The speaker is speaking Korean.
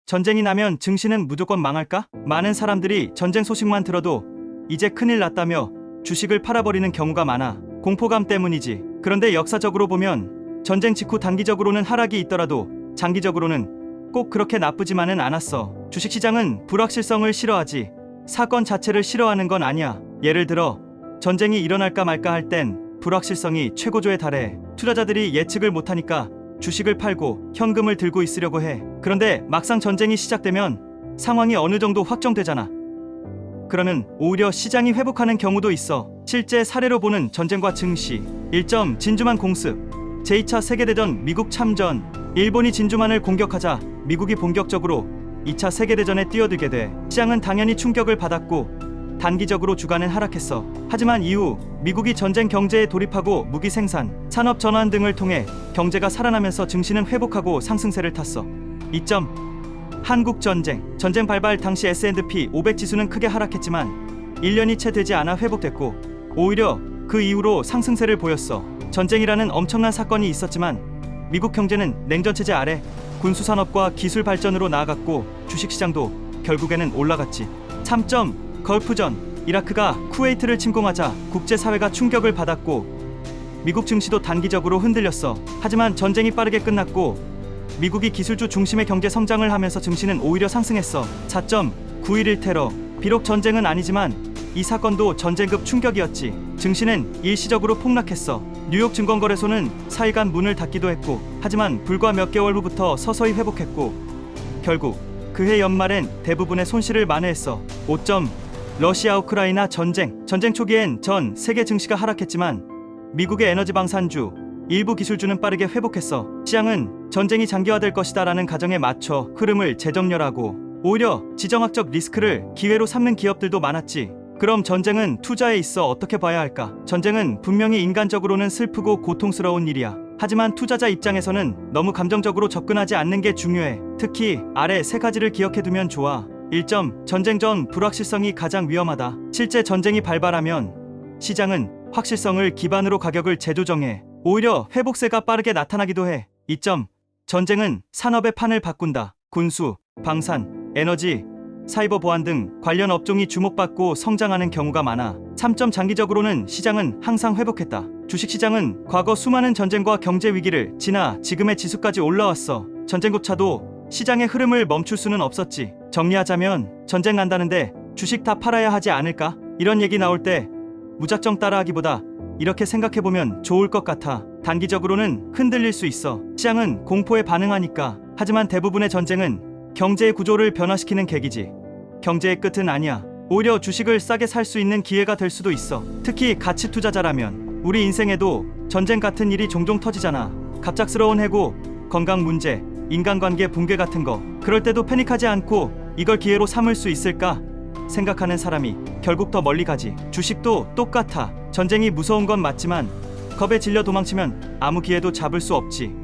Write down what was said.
전쟁이 나면 증시는 무조건 망할까? 많은 사람들이 전쟁 소식만 들어도 이제 큰일 났다며 주식을 팔아버리는 경우가 많아. 공포감 때문이지. 그런데 역사적으로 보면 전쟁 직후 단기적으로는 하락이 있더라도 장기적으로는 꼭 그렇게 나쁘지만은 않았어. 주식시장은 불확실성을 싫어하지 사건 자체를 싫어하는 건 아니야. 예를 들어 전쟁이 일어날까 말까 할 땐 불확실성이 최고조에 달해 투자자들이 예측을 못하니까 주식을 팔고 현금을 들고 있으려고 해. 그런데 막상 전쟁이 시작되면 상황이 어느 정도 확정되잖아. 그러면 오히려 시장이 회복하는 경우도 있어. 실제 사례로 보는 전쟁과 증시. 1점 진주만 공습. 제2차 세계대전 미국 참전. 일본이 진주만을 공격하자 미국이 본격적으로 2차 세계대전에 뛰어들게 돼 시장은 당연히 충격을 받았고 단기적으로 주가는 하락했어. 하지만 이후 미국이 전쟁 경제에 돌입하고 무기 생산, 산업 전환 등을 통해 경제가 살아나면서 증시는 회복하고 상승세를 탔어. 2점 한국 전쟁. 전쟁 발발 당시 S&P 500 지수는 크게 하락했지만 1년이 채 되지 않아 회복됐고 오히려 그 이후로 상승세를 보였어. 전쟁이라는 엄청난 사건이 있었지만 미국 경제는 냉전체제 아래 군수산업과 기술 발전으로 나아갔고 주식시장도 결국에는 올라갔지. 3점 걸프전. 이라크가 쿠웨이트를 침공하자 국제사회가 충격을 받았고 미국 증시도 단기적으로 흔들렸어. 하지만 전쟁이 빠르게 끝났고 미국이 기술주 중심의 경제 성장을 하면서 증시는 오히려 상승했어. 4점 9.11 테러. 비록 전쟁은 아니지만 이 사건도 전쟁급 충격이었지. 증시는 일시적으로 폭락했어. 뉴욕 증권거래소는 4일간 문을 닫기도 했고 하지만 불과 몇 개월 후부터 서서히 회복했고 결국 그해 연말엔 대부분의 손실을 만회했어. 5점 러시아 우크라이나 전쟁. 전쟁 초기엔 전 세계 증시가 하락했지만 미국의 에너지 방산주, 일부 기술주는 빠르게 회복했어. 시장은 전쟁이 장기화될 것이다 라는 가정에 맞춰 흐름을 재정렬하고 오히려 지정학적 리스크를 기회로 삼는 기업들도 많았지. 그럼 전쟁은 투자에 있어 어떻게 봐야 할까? 전쟁은 분명히 인간적으로는 슬프고 고통스러운 일이야. 하지만 투자자 입장에서는 너무 감정적으로 접근하지 않는 게 중요해. 특히 아래 세 가지를 기억해두면 좋아. 1점 전쟁 전 불확실성이 가장 위험하다. 실제 전쟁이 발발하면 시장은 확실성을 기반으로 가격을 재조정해. 오히려 회복세가 빠르게 나타나기도 해. 2점 전쟁은 산업의 판을 바꾼다. 군수, 방산, 에너지, 사이버 보안 등 관련 업종이 주목받고 성장하는 경우가 많아. 3점 장기적으로는 시장은 항상 회복했다. 주식시장은 과거 수많은 전쟁과 경제 위기를 지나 지금의 지수까지 올라왔어. 전쟁조차도 시장의 흐름을 멈출 수는 없었지. 정리하자면 전쟁 난다는데 주식 다 팔아야 하지 않을까? 이런 얘기 나올 때 무작정 따라하기보다 이렇게 생각해보면 좋을 것 같아. 단기적으로는 흔들릴 수 있어. 시장은 공포에 반응하니까. 하지만 대부분의 전쟁은 경제의 구조를 변화시키는 계기지. 경제의 끝은 아니야. 오히려 주식을 싸게 살 수 있는 기회가 될 수도 있어. 특히 가치 투자자라면. 우리 인생에도 전쟁 같은 일이 종종 터지잖아. 갑작스러운 해고, 건강 문제, 인간관계 붕괴 같은 거. 그럴 때도 패닉하지 않고 이걸 기회로 삼을 수 있을까 생각하는 사람이 결국 더 멀리 가지. 주식도 똑같아. 전쟁이 무서운 건 맞지만 겁에 질려 도망치면 아무 기회도 잡을 수 없지.